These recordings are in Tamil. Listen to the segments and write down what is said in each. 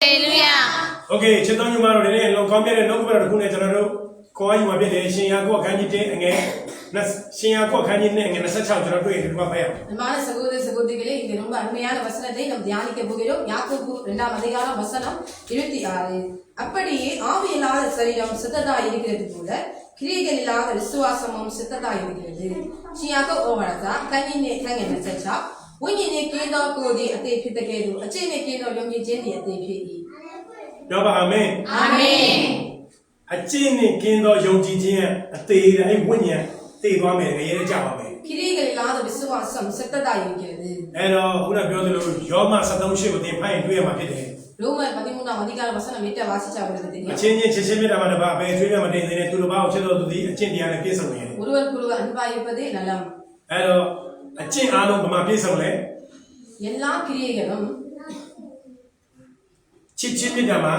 Hallelujah. Okay, Chetan you maro dene long comment no ko ra ku ne chana do ko ayu ma pit de shin ya ko khan ji tin ange na shin ya ko khan ji ne ange 26 chana do yin ba ba ya அன்பான சகோதர சகோதரிகளே இங்க ரொம்ப அருமையான வசனத்தை நாம் தியானிக்க போகிறோம். யாக்கோபு 2ஆம் அதிகாரம் வசனம் 26. அப்படியே ஆவி இல்லாத சரீரம் சித்ததா இருக்கிறது போல கிரியைகள் இல்லாத விசுவாசமும் சித்ததா இருக்கிறது. 시야가 오와라자 간인의 당연한 세차 원인의 계도 고디 어때 피드게도 어째의 계도 용기 제니 어때 피이. ပြောပါအာမင် 아멘. အကျင့်နဲ့ကင်းသောယုံကြည်ခြင်းအသေးတဲ့အဲ့ဝိညာဉ်တည်သွားမယ်ငရဲကြပါမယ် கிரியைகள் இல்லாத விசுவாசம் சித்ததா இருக்கிறது. အဲ့တော့ခုနပြောသလိုယောမ73ရှိကိုသင်ဖိုင်တွေ့ရမှာဖြစ်တယ် ரோமர் 13ஆம் அதிகார வசனம் 8 வாசிச்சா வருது အ தெரியும். ချင်းချင်းချစ်ချင်းမြတ်တာမှာတပါဘယ်တွေ့ရမတင်သေးတဲ့သူတစ်ပါးကိုချစ်တော်သူသည်အကျင့်တရားနဲ့ပြည့်စုံနေတယ် ஒருவருக்கொருவர் அன்பா இருப்பதே நலம். အဲ့တော့အကျင့်အားလုံးဘာမှပြည့်စုံလဲ எல்லா கிரியைகளும் ချစ်ချင်းမြတ်တာမှာ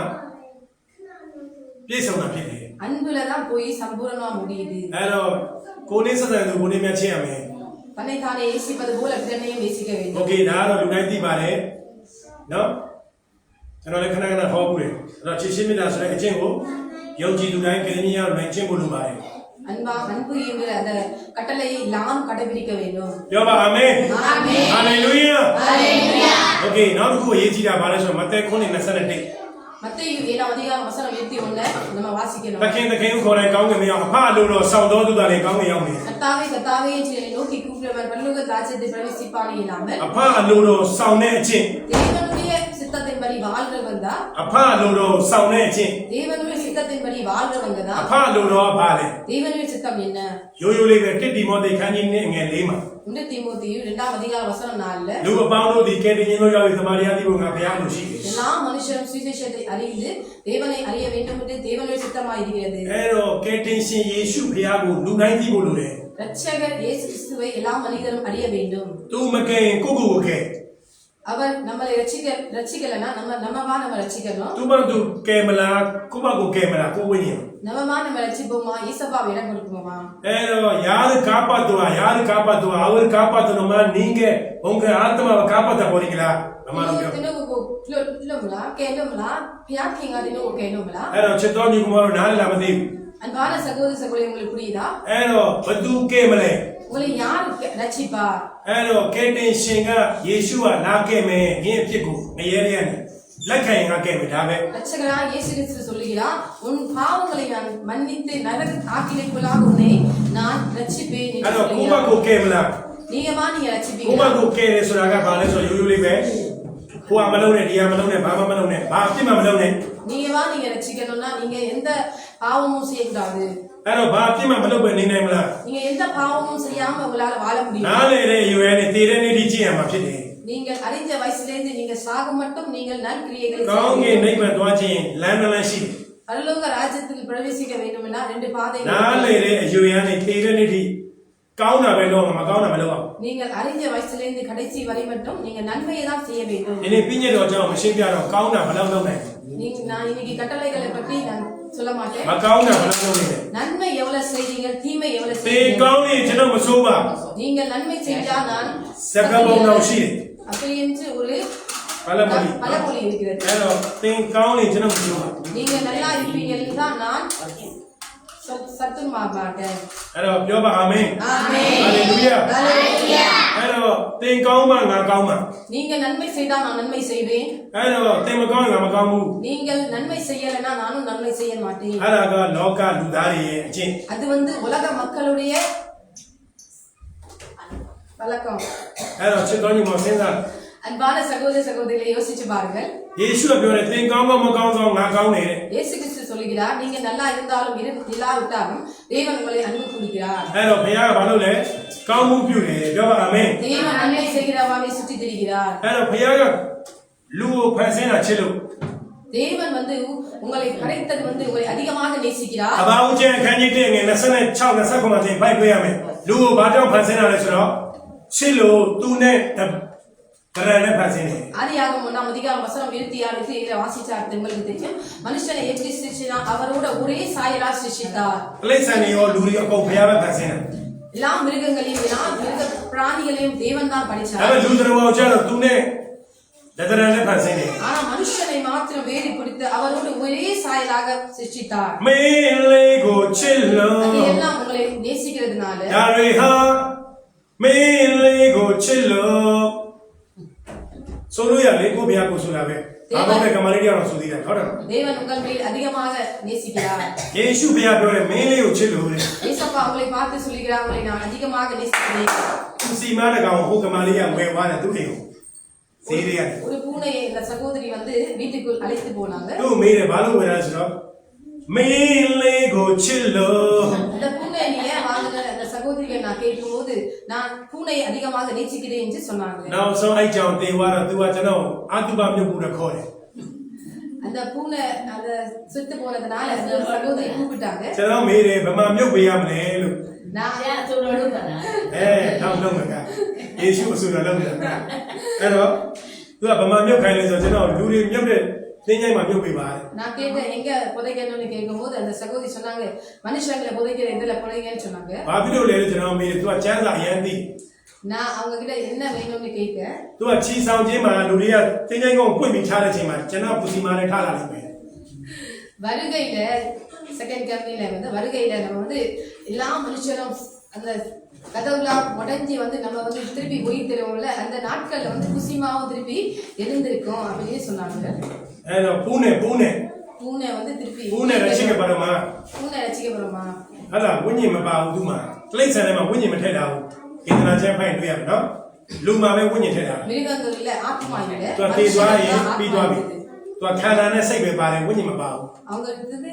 ပြည့်စုံတာဖြစ်တယ် அன்புல தான் போய் சம்பூரணமா முடியுது. အဲ့တော့ကိုနေစတဲ့သူကိုနေမြတ်ချင်းရမယ် தன்னைத்தானே நேசிப்பது போல பிறனையும் நேசிக்க வேண்டும். โอเคဒါကတော့လူတိုင်းသိပါတယ်နော်ကျွန်တော်လည်းခဏခဏဟောဘူးလေအဲ့တော့ချစ်ချင်းမြတ်တာဆိုတဲ့အကျင့်ကိုယုံကြည်သူတိုင်းကလေးကြီးရနိုင်ချင်းဖို့လိုပါတယ် அன்பு என்கிற அந்த கட்டளையை எல்லாம் கடைபிடிக்க வேண்டும். ပြောပါအာမင် ஆமென். ဟာလေလုယာ ஹalleluya. โอเคနောက်တစ်ခုအရေးကြီးတာဘာလဲဆိုတော့မဿဲ9:21 மத்தேயு 7ஆம் அதிகாரம் வசனம் 21 நம்ம வாசிக்கணும். သခင်ခေါ်တဲ့ကောင်းကင်မရောက်အဖအလိုတော်ဆောင်တော်သူသားလည်းကောင်းကင်ရောက်မယ် கர்த்தாவே கர்த்தாவே என்று என்னை நோக்கி கூப்பிடுறவர் பரலோக ராஜ்யத்தை பிரவேசிப்பானே இல்லாமல் အဖအလိုတော်ဆောင်တဲ့အချင်း தேவனுடைய சித்தத்தின்படி வாழ்றவங்க தான் အဖအလိုတော်ဆောင်တဲ့အချင်း தேவனுடைய சித்தத்தின்படி வாழ்றவங்க အ தான் ဖအလိုတော်ကဘာလဲ தேவனுடைய சித்தம் என்ன? ရိုးရိုးလေးပဲတစ်တီမောသေခန်းကြီးနဲ့ငယ်လေးမှာ 1 தீமோத்தேயு 2ஆம் அதிகாரம் வசனம் 4ல လူအပေါင်းတို့ဒီကဲတင်ခြင်းတို့ရောက်ပြီးသမာဓိအသီးကိုငါဘုရားလိုရှိတယ် எல்லா மனுஷரும் சுவிசேஷத்தை அறிந்து தேவனை அறிய வேண்டும் என்று தேவனுடைய சித்தமாய் இருக்கிறது. အဲ့တော့ကဲတင်ရှင်ယေရှုဘုရားကိုလူတိုင်းသိဖို့လိုတယ် ரட்சகர் இயேசு கிறிஸ்துவை எல்லா மனிதரும் அறிய வேண்டும்.သူမကဲရင်ကိုကိုကိုကဲ அவர் நம்மளை ரட்சிக்கலனா நம்ம ரட்சிக்கணும்.သူမသူကဲမလားကိုမကိုကဲမလားကိုဝိညာဉ် நம்ம ரட்சிப்போமா இயேசுவா இடம் கொடுப்போமா? အဲ့တော့யாரு காப்பாத்துவா அவர் காப்பாத்தணுமா நீங்க உங்க ஆத்மாவை காப்பாத்த போறீங்களா நம்மပြော ဒီလိုလွတ်မလားကဲလို့မလားဖျားခင်ကဒီလိုကဲလို့မလား အဲ့တော့ချစ်တော်ညီကောင်တို့နားလည်လားမသိဘူး அன்பான சகோதர சகோதரி உங்களுக்கு புரியுதா? အဲ့တော့ဘသူကဲမလဲ உங்களை யார் ரட்சிப்பா? အဲ့တော့ကဲတင်ရှင်ကယေရှုကလာခဲ့မယ်ငင်းအဖြစ်ကိုငရဲရဲနဲ့လက်ခံရင်ကဲမယ်ဒါပဲ ரட்சகரா இயேசு கிறிஸ்து சொல்லுகிறார் உன் பாவங்களை நான் மன்னித்து நரக ஆக்கினைக்குள்ளாக உன்னை நான் ரட்சிப்பேன் အဲ့ என்று တော့ကိုမ சொல்லுகிறார். ကိုကဲမလား நீங்கကိုမ ரட்சிப்பீங்களா? ကိုကဲတယ်ဆိုတာကဘာလဲဆိုတော့ရိုးရိုးလေးပဲဟိုကမလုံးနဲ့ဒီကမလုံးနဲ့ဘာမှမလုံးနဲ့ဘာအဖြစ်မှမလုံးနဲ့ நீங்க ரட்சிக்கணும்னா நீங்க எந்த பாவமும் செய்யக்கூடாது. အဲ့တော့ဘာအဖြစ်မှမလုပ်ပဲနေနိုင်မလား நீங்க எந்த பாவமும் செய்யாம உங்களால வாழ နား முடியும். လေတဲ့ယူရဲနဲ့တည်တဲ့နေ့ဒီကျင့်ရမှာဖြစ်တယ် நீங்கள் அறிஞ்ச வயசுலேருந்து நீங்க சாக மட்டும் நீங்கள் நற்கிரியைகளை ကောင်းက செய்ய င် வேண்டும். နိဗ္ဗာန်သွားခြင်းလမ်းတစ်လမ်းရှိတယ် பரலோக ராஜ்யத்தில் பிரவேசிக்க வேண்டும்னா 2 பாதைகள் နားလေတဲ့အယူရနဲ့တည်တဲ့နေ့ဒီကောင်းတာပဲလုပ်မှာမကောင်းတာမလုပ်အောင် நீங்கள் அறிஞ்ச வயசுலேருந்து கடைசி வரை மட்டும் நீங்க நன்மையை தான் செய்ய வேண்டும். ဒီနေ့ပြည့်ညတ်တော်ကြောင့်မရှင်းပြတော့ကောင်းတာမလုပ်နိုင် நான் இன்னைக்கு கட்டளைகளை பற்றி நான் சொல்ல மாட்டேன். မကောင်းတာမလုပ်နိုင်နဲ့ நன்மை எவ்வளவு செய்றீங்க தீமை எவ்வளவு သေ செய்றீங்க. ကောင်းရင်ကျွန်တော်မဆိုးပါ நீங்கள் நன்மை செஞ்சா நான் စကပုံတော်ရှိတယ် அப்படி என்று ஒரு ဘာလဲမလို့ பழமொழி இருக்கிறது. အဲ့တော့သင်ကောင်းရင်ကျွန်တော်မဆိုးပါ நீங்க நல்லா இருப்பீங்க தான் நான் சத்து மாட்டேன். အဲ့တော့ပြောပါအာမင် ஆமென். ဟာလေလုယာ ஹalleluya. အဲ့တော့သင်ကောင်းမှငါကောင်းမှ நீங்க நன்மை செய்தால் நான் நன்மை செய்வேன். အဲ့တော့သင်မကောင်းရင်ငါမကောင်းဘူး நீங்கள் நன்மை செய்யலைன்னா நானும் நன்மை செய்ய மாட்டேன். အဲ့ဒါကလောကလူသားတွေရဲ့အကျင့် அது உலக மக்களுடைய பழக்கம். အဲ့တော့ချစ်တော်ညီမစဉ်းစား அன்பான சகோதர சகோதரிகளை யோசிச்சு பாருங்கள். ယေရှုကပြောတယ်သင်ကောင်းမှမကောင်းကောင်းငါကောင်းတယ်တဲ့ இயேசு கிறிஸ்து சொல்லுகிறார் நீங்க நல்லா இருந்தாலும் இல்லாவிட்டாலும் தேவன் உங்களை அன்பு கூறுகிறார். အဲ့တော့ဘုရားကဘာလုပ်လဲကောင်းမှုပြုတယ်ပြောပါအာမင် தேவன் நன்மை செய்கிறவாவை சுற்றி திரிகிறார். အဲ့တော့ဘုရားကလူကိုဖန်ဆင်းတာချစ်လို့ தேவன் உங்களை படைத்தது உங்களை அதிகமாக நேசிக்கிறார். အဘာဦးကျန်အခန်းကြီး1ငယ်26 29တင်ဖိုက်တွေ့ရမယ်လူကိုဘာကြောင့်ဖန်ဆင်းတာလဲဆိုတော့ချစ်လို့သူနဲ့တရနဲ့ဖန်ဆင်းတယ် ஆதியாகமம் 1ஆம் அதிகாரம் வசனம் 26 வாசிச்சா உங்களுக்கு தெரியும். மனுஷனை எப்படி சிருஷ்டினா அவரோட ஒரே சாயலா சிருஷ்டித்தார். တိရစ္ဆာန်တွေရောလူတွေရောအကုန်ဘုရားပဲဖန်ဆင်းတယ် எல்லா மிருகங்களையும் எல்லா மிருக பிராணிகளையும் தேவன் தான் ဒါပေ படைச்சார். မဲ့လူတော်ကိုကျတော့သူနဲ့ Tadaran Pansini. ஆனா மனுஷனை மாத்திரம் வேறு பிடித்து அவரோடு ஒரே சாயலாக சிருஷ்டித்தார். Mele go அது chillo. எல்லாம் உங்களை நேசிக்கிறதுனால Dariha. Mele go chillo. Soluya leko biya ko sulabe. Amo ke kamari dia no sudira. Hoda. தேவன் உங்கள் மேல் அதிகமாக நேசிக்கிறார். Yeshu biya pore mele go chillo. ஏசப்பா உங்களை பார்த்து சொல்கிறார் உங்களை நான் அதிகமாக நேசிக்கிறேன். Kusima na ka ho kamari ya we wa na tu he. Seriya. ஒரு பூனையை இந்த சகோதரி வந்து வீட்டுக்குள் அழைத்து போனாங்க. Tu mere balu wera so. Mele go chillo. அந்த பூனை நீ ஏன் வாங்குன அந்த சகோதரியை நான் கேட்கும்போது நான் பூனையை அதிகமாக நேசிக்கிறேன் என்று சொன்னாங்க. Now so ai chao te wa ra tu wa chano atuba myu ku na khore. அந்த பூனை அந்த செத்து போனதுனால அந்த சகோதரி கூப்பிட்டாங்க. Chano mere bama myu pe ya mle lu. நான் now long ma ka. Yeshu so na long na. Ero tu wa bama myu khai le so chano lu ri myu de tin nyai ma myu pe ba. நான் கேட்டேன் எங்க புதைக்கணும்னு கேட்கும்போது அந்த சகோதரி சொன்னாங்க மனுஷங்களை புதைக்கிற இதுல புதைங்கன்னு சொன்னாங்க. Ba pi lo le chano mere tu wa chan sa yan ti. நான் அவங்க கிட்ட என்ன வேணும்னு கேட்டேன். Tu wa chi saung chin ma lu ri ya tin nyai ko pwit mi cha de chin ma chano pusi ma le tha la lai me. வருகையில செகண்ட் கம்பெனில வந்து வருகையில நம்ம வந்து எல்லா மனுஷரும் அந்த கதவுலாம் உடஞ்சி வந்து நம்ம வந்து திருப்பி போய் தருவோம்ல அந்த நாட்கள்ல வந்து குசிமாவும் திருப்பி எழுந்திருக்கும் அப்படின்னு சொன்னாங்க. Ero pune. பூனை வந்து திருப்பி Pune ra chi ke pa ma. பூனை ரசிக்கப்படுமா? Hala wunyi ma ba u tu ma. Tlai san ne ma wunyi ma thai da u. Indra chen phai tu ya no. Lu ma be wunyi thai da. மிருகங்கள் இல்ல ஆத்மா இல்ல. Tu ti twa yin pi twa bi. Tu khana ne sai be ba le wunyi ma ba u. அவங்க இருக்குது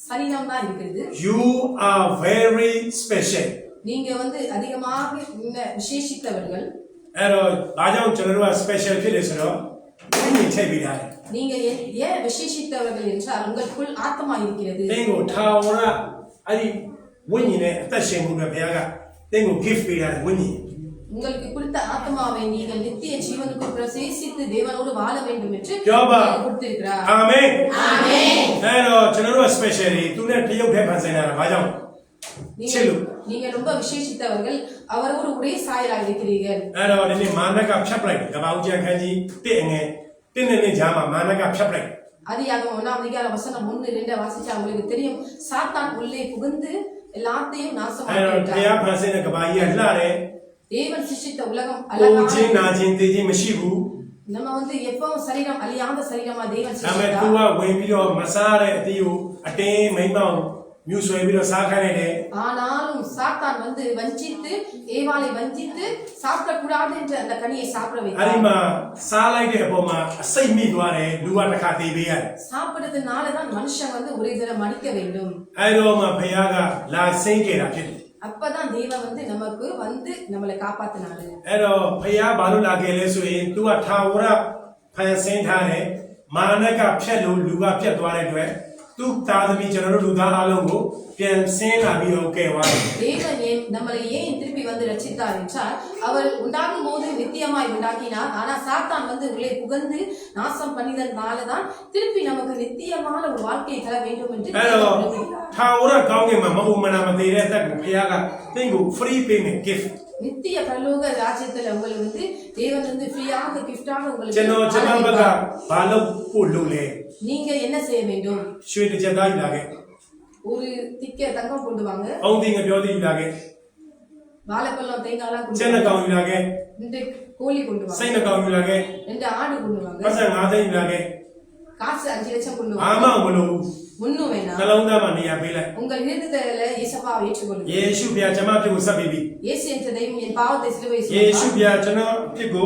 சரீரம் தான் இருக்குது. You are very special. நீங்க வந்து அதிகமாக விசேஷித்தவர்கள். Ero ba jaung chano ro special phit le so ro wunyi thai bi da. நீங்க ஏன் விசேஷித்தவர்கள் என்றால் உங்களுக்குள் ஆத்மா இருக்கிறது. Tin ko tha ora ai wunyi ne atat shin mu de bhaya ga tin ko gift pi da wunyi. உங்களுக்கு கொடுத்த ஆத்மாவை நீங்கள் நித்திய ஜீவனுக்கு பிரசேசித்து தேவனோடு வாழ வேண்டும் என்று Joba. கொடுத்திருக்கிறார். Amen. ஆமென். Ero chano ro specially tu ne thayau phe phan sai na ba jaung. நீங்க ரொம்ப விசேஷித்தவர்கள் அவரோடு ஒரே சாயலாக இருக்கிறீர்கள். Ero ne manak ka phat lai ka ba u jan khan ji tit nge tit ne ja ma manak ka phat lai. ஆதியாகமம் 1 அதிகாரம் வசனம் 1-2 வாசிச்சா உங்களுக்கு தெரியும் சாத்தான் உள்ளே புகுந்து எல்லாத்தையும் நாசமாக்கி Ero விட்டார். thaya phan sai na ka ba yi hla de. தேவன் சிருஷ்டித்த உலகம் Ko அழகான jin na jin te jin ma shi bu. நம்ம வந்து எப்பவும் சரீரம் அழியாத சரீரமா தேவன் Da me tu சிருஷ்டித்தார். wa wen pi do ma sa de a ti yu atin mai ma myu swai pi do sa khan lai de. ஆனாலும் சாத்தான் வந்து வஞ்சித்து ஏவாளை வஞ்சித்து சாப்பிடக்கூடாது என்று அந்த கனியை சாப்பிட Ari வைத்தார். ma sa lai de apaw ma asai mi twa de lu wa ta kha te pe ya. சாப்பிடுறதுனால தான் மனுஷன் வந்து ஒரே தடவை மடிக்க வேண்டும். Ai do ma phaya ga la sin ke da phit. அப்பதான் தேவன் வந்து நமக்கு வந்து நம்மளை காப்பாத்தினாரு. Ai do phaya ba lu la ke le so yin tu wa tha ora phan sin tha de manak ka phat lo lu ga phat twa de twet tu ta thami chano ro lu tha a long ko pian sin la pi do ke wa. தேவன் நம்மளை ஏன் திருப்பி வந்து ரட்சித்தார் என்றால் அவர் உண்டாகும் போது நித்தியமாய் உண்டாக்கினார். ஆனா சாத்தான் வந்து உள்ளே புகுந்து நாசம் பண்ணினதுனால தான் திருப்பி நமக்கு நித்தியமான ஒரு வாழ்க்கையை தர வேண்டும் என்று Ai தேவன் do விரும்புகிறார். tha ora kaung ke ma ma u ma na ma te de tat ko phaya ga tin ko free payment gift. நித்திய பரலோக ராஜ்யத்துல உங்களுக்கு வந்து தேவன் வந்து ஃப்ரீயாக கிஃப்டாக உங்களுக்கு Chano chano ba ga ba lo ko lo le. நீங்க என்ன செய்ய வேண்டும்? Shwe de chat dai la ke. ஒரு திக்க தங்கம் கொண்டு வாங்க, Aung ti nga pyo ti la ke. வாழைப்பழம் தேங்காய்லாம் கொண்டு Chen na வாங்க, kaung la ke. 2 கோழி கொண்டு வாங்க, Sai na kaung la ke. 2 ஆடு கொண்டு வாங்க, Pasa 5 thai la ke. காசு 5 லட்சம் கொண்டு வாங்க. Ama mo lo. ஒண்ணும் வேணாம். Kalong da ma ni ya pe lai. உங்கள் இருதயத்துல இயேசுவை ஏற்றுக்கொள்ளுங்க. Yeshu bia chama phit ko sat bi bi. இயேசு என்ற தெய்வம் என் பாவத்தை சிலுவையில் Yeshu சுமந்தார். bia chano phit ko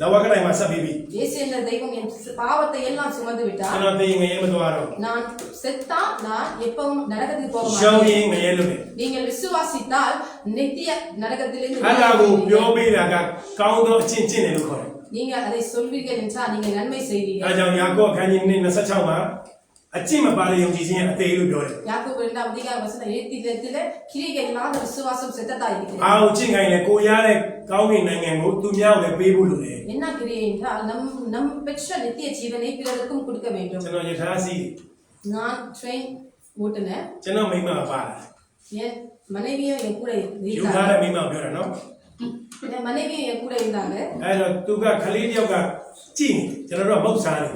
lawa ka dai ma sat bi bi. இயேசு என்ற தெய்வம் என் பாவத்தை எல்லாம் சுமந்து விட்டார். Chano te ngai ma twa ro. நான் செத்தா நான் எப்பவும் நரகத்துக்கு போக Shau மாட்டேன். yin ngai lo de. நீங்கள் விசுவாசித்தால் நித்திய நரகத்திலிருந்து Ala ko pyo pe la ka kaung do chin chin ne lo kho de. நீங்க அதை சொல்வீர்கள் என்றால் நீங்கள் நன்மை செய்வீர்கள். Ai jaung Yakob khan ji ne 26 ma achin ma pa le yong ji sin a te lo pyo de. யாக்கோபு 2 அதிகாரம் வசனம் 7 கிரியை இல்லாத விசுவாசம் செத்ததா இருக்கிறது. Ao chin ngai le ko ya de kaung ni nangan ko tu mya ko le pe bu lo de. என்ன கிரியை என்றால் நம் பெற்ற நித்திய ஜீவனை பிறருக்கும் கொடுக்க வேண்டும். Chano ye tha si. நான் ட்ரெயின் ஓட்டுனேன். Chano mai ma pa la. என் மனைவியும் என் கூட Yu இருந்தாங்க. tha de mai ma pyo da no. என் மனைவி என் கூட இருந்தாங்க. தூக்கா கலீலியோக்கா சீனி சிலரோட மவுத் சாரி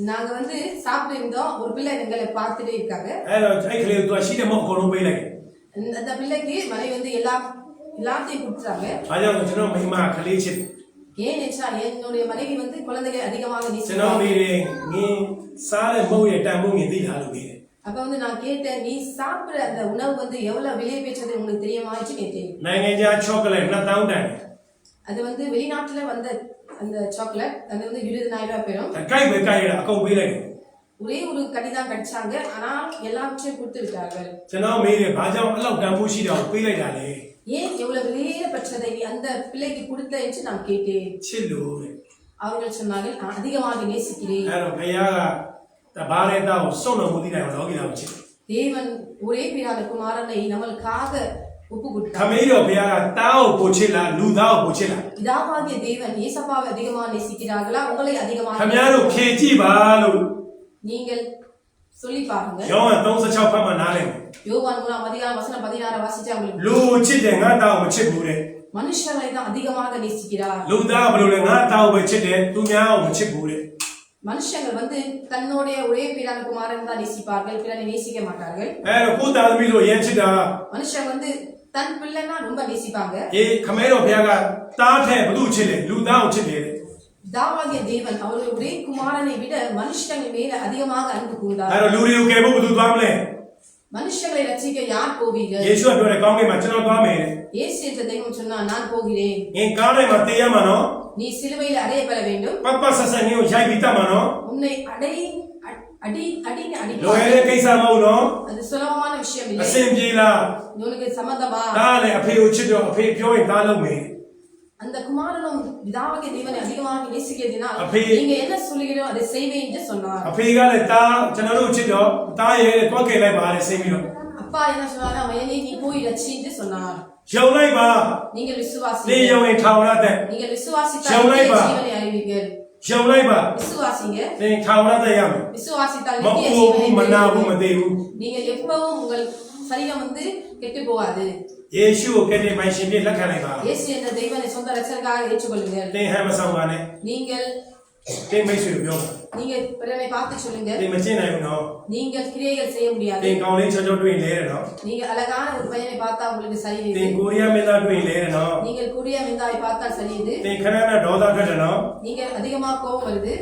நாங்க வந்து சாப்பிட்டு இருந்தோம். ஒரு பிள்ளை எங்களை பார்த்துட்டே இருக்காங்க. கலீலியோ சீடை மவுத் கொண்டு போயில அந்த பிள்ளைக்கு மனைவி வந்து எல்லாத்தையும் கொடுத்தாங்க. அதான் சொன்னா மகிமா கலீச்சி ஏன் நினைச்சா என்னுடைய மனைவி வந்து குழந்தைகளை அதிகமாக நீ சாலை மவுய டைமும் எதி ஆளுமே. அப்ப வந்து நான் கேட்டேன், நீ சாப்பிடுற அந்த உணவு வந்து எவ்வளவு விலை பெற்றது உங்களுக்கு தெரியுமாச்சு கேட்டேன். அது வந்து வெளிநாட்டுல வந்த அந்த சாக்லேட், அது வந்து 20,000 பெறும். ஒரே ஒரு கடி தான் கடிச்சாங்க, ஆனால் எல்லாவற்றையும் கொடுத்து விட்டார்கள். ஏன் எவ்வளவு விலையில பெற்றதை நீ அந்த பிள்ளைக்கு கொடுத்த என்று நான் கேட்டேன். அவர்கள் சொன்னார்கள், நான் அதிகமாக நேசிக்கிறேன். தேவன் ஒரே பிதான குமாரனை நம்மளுக்காக ஒப்பு கொடுத்தார். பிதாவாகிய தேவன் இயேசுவை அதிகமாக நேசிக்கிறார்களா, உங்களை அதிகமாக? நீங்கள் சொல்லி பாருங்க. யோவான் 3:16 வாசிச்சா உங்களுக்கு மனுஷங்களை தான் அதிகமாக நேசிக்கிறார். மனுஷங்கள் வந்து தன்னுடைய ஒரே பிரான குமாரன் தான் நேசிப்பார்கள், பிறனை நேசிக்க மாட்டார்கள். மனுஷன் வந்து தன் பிள்ளைனா ரொம்ப நேசிப்பாங்க. தாவாகிய தேவன் அவருடைய ஒரே குமாரனை விட மனுஷங்கள் மேல அதிகமாக அன்பு கூர்ந்தார். மனுஷங்களை ரட்சிக்க யார் போவீர்கள்? இயேசு என்ற தெய்வம் சொன்னா, நான் போகிறேன். நீ சிலுவையில் அறையப்பட வேண்டும். உன்னை அது சுலபமான விஷயம் இல்லை. உனக்கு சம்மதமா? அந்த குமாரனும் பிதாவாகிய தேவனை அதிகமாக நேசிக்கிறதுனால் நீங்க என்ன சொல்லுகிறோ அதை செய்வேன் என்று சொன்னார். அப்பா என்ன சொன்னாரா, மகனே நீ போய் ரட்சி என்று சொன்னார். நீங்கள் விசுவாசித்தால் ஜீவனை அறிவீர்கள். விசுவாசிங்க. விசுவாசித்தால் நீங்கள் எப்பவும் உங்கள் சரீரம் வந்து கெட்டு போகாது. இயேசு கேட்டே மைஷினே லக்கலைபா. இயேசு என்ற தெய்வனை சொந்த ரட்சகராக ஏற்றுக்கொள்ளுங்கள். நீங்கள் நீங்கள் பிறரை பார்த்து சொல்லுங்க. நீங்கள் கிரியைகள் செய்ய முடியாது. நீங்கள் அழகான ஒரு பையனை பார்த்தா உங்களுக்கு சரியில்லை. நீங்கள் கூடிய மெந்தாவை பார்த்தால் சரியுது. நீங்கள் அதிகமாக கோபம் வருது.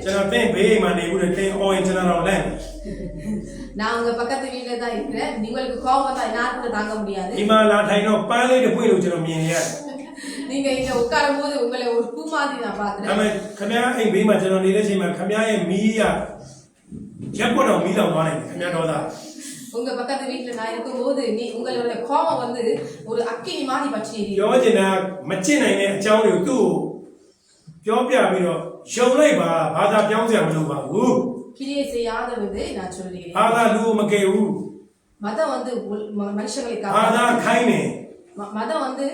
நான் உங்க பக்கத்து வீட்டுல தான் இருக்கிறேன். உங்களுக்கு கோபம் தான் என்னால கூட தாங்க முடியாது. நீங்க இங்க உட்காரும் போது உங்களை ஒரு பூ மாதிரி நான் பாக்குறேன். உங்க பக்கத்து வீட்டுல நான் இருக்கும் போது உங்களோட கோபம் வந்து ஒரு அக்கினி மாதிரி பற்றி கிரியை செய்யாதது நான் சொல்லுகிறேன். மதம் வந்து மனுஷங்களை மதம் வந்து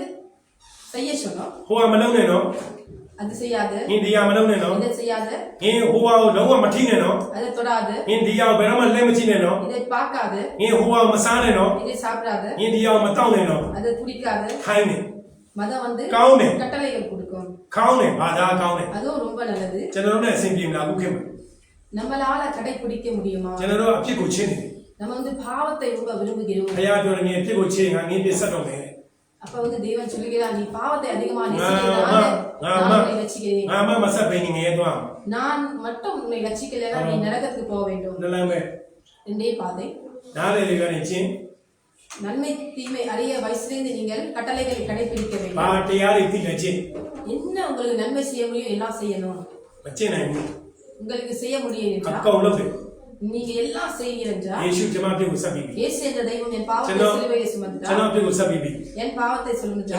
செய்ய சொன்னோம். அது செய்யாது. இதை செய்யாது. அதை தொடாது. இதை பார்க்காது. இதை சாப்பிடாது. அதை குடிக்காது. மதம் வந்து கட்டளைகள் கொடுக்கும். அதுவும் ரொம்ப நல்லது. நம்மளால கடைபிடிக்க முடியுமா? நம்ம வந்து பாவத்தை ரொம்ப விரும்புகிறோம். அப்ப வந்து தேவன் சொல்லுகிறார், நீ பாவத்தை அதிகமா நான் மட்டும் உன்னை ரட்சிக்கலைன்னா நீ நரகத்துக்கு போக வேண்டும். ரெண்டே பாதை. நன்மை தீமை அறிய வயசுலேருந்து நீங்கள் கட்டளைகளை கடைபிடிக்க வேண்டும். என்ன உங்களுக்கு நன்மை செய்ய முடியும் எல்லாம் செய்யணும். உங்களுக்கு செய்ய முடியும் நீங்க எல்லாம் செய்கிறீர்கள். இயேசு என்ற தெய்வம் என் பாவத்தை சிலுவையிலே சுமந்தார். என் பாவத்தை சுமந்தார்.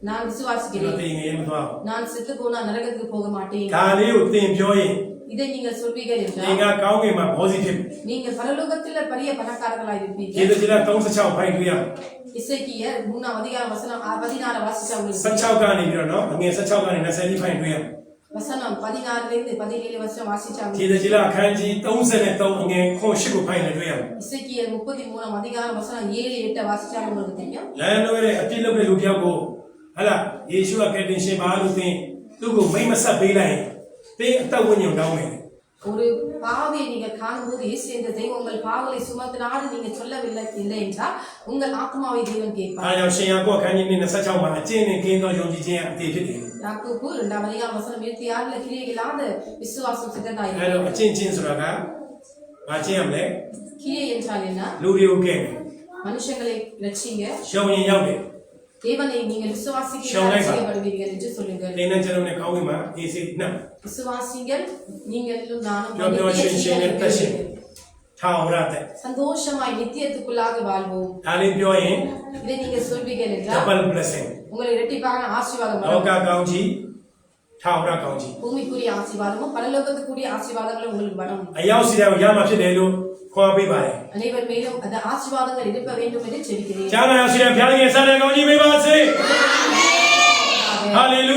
நான் விசுவாசிக்கிறேன். நான் செத்து போனா நரகத்துக்கு போக மாட்டேன். இதை நீங்கள் சொல்வீர்கள் என்றால் நீங்கள் பரலோகத்தில் பெரிய பணக்காரர்களாக இருப்பீர்கள். எசேக்கியேல் 3:16 16 வாசிச்சா உங்களுக்கு வசனம் 16 17 வருஷம் வாசிச்சாங்க ခြေသကြီးလာအခန်းကြီး33အငယ်ခွန်8ကိုဖိုင်နေတွေ့ရမယ် இசைக்கியல் 33 அதிகாரம் வசனம் 7 8 வாசிச்சாங்க உங்களுக்கு தெரியும் လမ်းလွဲတဲ့အပြစ်လုပ်တဲ့လူတစ်ယောက်ကိုဟလာယေရှုကကယ်တင်ရှင်ပါလို့သင်သူ့ကိုမိမ့်မဆက်ပေးလိုက်ရင်သင်အသက်ဝိညာဉ်တောင်းမယ် ஒரு பாவியை நீங்க காணும்போது இயேசு என்ற தெய்வம் உங்கள் பாவங்களை சுமத்தினாரு நீங்க சொல்லவில்லை இல்லை என்றால் உங்கள் ஆத்மாவை தேவன் အဲ கேட்பார் ဒါကြောင့်ရှင်ယာကုပ်အခန်းကြီး26မှာအကျင့်နဲ့ကင်းသောယုံကြည်ခြင်းအသေးဖြစ်တယ် யாக்கோபு 2 அதிகாரம் வசனம் 26 கிரியை இல்லாத விசுவாசம் சித்ததாய் အဲတော့အကျင့်ချင်းဆိုတာကမကျင့်ရမလဲ கிரியை என்றால் என்ன လူတွေကိုကဲတယ် மனுஷங்களை ரட்சிங்க ရှောင်ရင်ရောက်တယ် தேவனை நீங்கள் விசுவாசிக்க ரட்சிக்கப்படுவீர்கள் என்று சொல்லுங்கள் သင်နဲ့ကျွန်တော်နဲ့ကောင်းဝင်မှာအေးစိနှံ့ விசுவாசிங்கள் நீங்களும் நானும் ပြောပြောရှင်းရှင်းနဲ့တက်ရှင်းထာဝရတဲ့ சந்தோஷமாய் நித்தியத்துக்குள்ளாக வாழ்வோம் ဒါလေးပြောရင် இதை நீங்க சொல்வீர்கள் என்றால் double blessing உங்களை இரட்டிப்பான ஆசீர்வாதம் လော வரும் ကကောင်းကြီးထာဝရကောင်းကြီး பூமிக்குரிய ஆசீர்வாதமும் பரலோகத்துக்குரிய ஆசீர்வாதங்களும் உங்களுக்கு வரும் အရောက်စီတိုင်းကိုရမှာဖြစ်တယ်လို့ခေါ်ပေးပါတယ် அனைவர் மேலும் அந்த ஆசீர்வாதங்கள் இருக்க வேண்டும் என்று ஜெபிக்கிறேன் ကျမ်းစာရောက်စီတိုင်းဘုရားရဲ့ဆန္ဒကောင်းကြီးပေးပါစေဟာလေလု